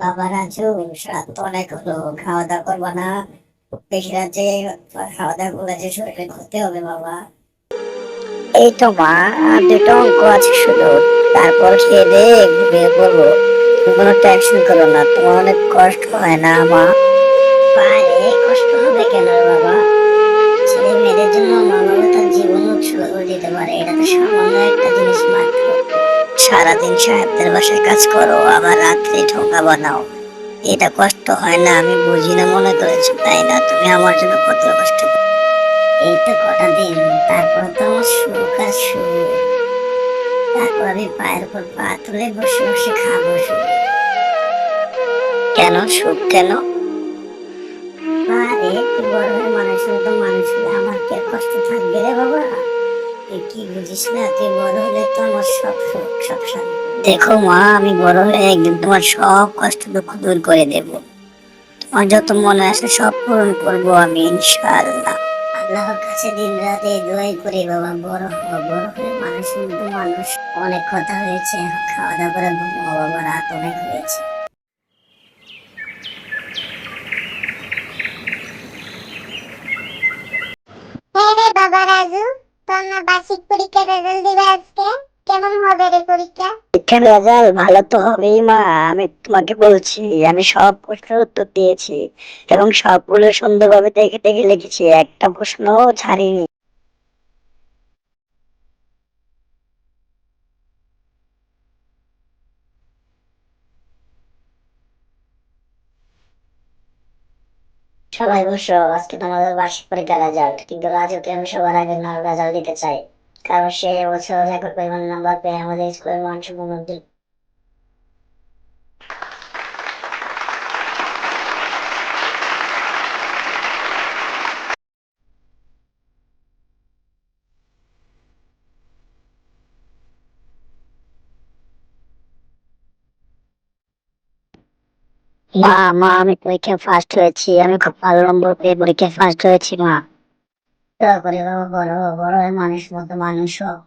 বাবা রাজু, রাত তো অনেক হলো, খাওয়া দাওয়া করবো না? বেশি রাতে খাওয়া দাওয়া করলে যে শরীরে ক্ষতি হবে বাবা। এই তো মা, আর দুটো অঙ্ক আছে শুধু, তারপর খেয়ে দিয়ে ঘুমিয়ে পড়বো। তুমি কোনো টেনশন করো না, তোমার অনেক কষ্ট হয় না মা? পায়ে কষ্ট হবে কেন রে বাবা? ছেলে মেয়েদের জন্য মা বাবা তার জীবন উৎসর্গ করে দিতে পারে, এটা তো সামান্য একটা জিনিস মাত্র। সারাদিন সাহেবদের বাসায় কাজ করো, আবার রাত্রে ঠোকা বানাও, এটা কষ্ট হয় না? আমি বুঝি না মনে করেছো, তাই না? তুমি আমার জন্য কত কষ্ট করো। এই তো কটা দিন, তারপর তো আমার সুখ আর সুখ। তারপর আমি পায়ের উপর পা তুলে বসে বসে খাবো শুধু। কেন সুখ কেন? আরে তুই বড় হয়ে মানুষের মতো মানুষ হলে আমার কি আর কষ্ট থাকবে রে বাবা? তুই কি বুঝিস না, তুই বড় হলে তো আমার সব সুখ সব শান্তি। দেখো মা, আমি বড় হয়ে একদিন তোমার সব কষ্ট দুঃখ দূর করে দেব। তোমার যত মনে আসে সব পূরণ করবো আমি, ইনশাআল্লাহ। আল্লাহর কাছে দিন রাত এই দোয়াই করি বাবা, বড় হও, বড় হয়ে মানুষের মতো মানুষ। অনেক কথা হয়েছে, খাওয়া দাওয়া করে ঘুমাও বাবা, রাত অনেক হয়েছে। হ্যাঁ রে বাবা রাজু, তোর না বার্ষিক পরীক্ষার রেজাল্ট দিবে আজকে? কেমন হবে রে পরীক্ষা? পরীক্ষার রেজাল্ট ভালো তো হবেই মা, আমি তোমাকে বলছি। আমি সব প্রশ্নের উত্তর দিয়েছি এবং সবগুলো সুন্দরভাবে দেখে দেখে লিখেছি, একটা প্রশ্নও ছাড়িনি। সবাই বসো, আজকে তোমাদের বার্ষিক পরীক্ষার রেজাল্ট, কিন্তু রাজুকে আমি সবার আগে রেজাল্ট দিতে চাই, কারণ সে এবছর রেকর্ড পরিমাণ নাম্বার পেয়ে আমাদের স্কুলের মান সম্মান উজ্জ্বল। মা মা, আমি পরীক্ষায় ফার্স্ট হয়েছি, আমি খুব ভালো নম্বর পেয়ে পরীক্ষায় ফার্স্ট হয়েছি মা। দোয়া করি বাবা, বড় হও, বড় হয়ে মানুষ মতো মানুষ হও।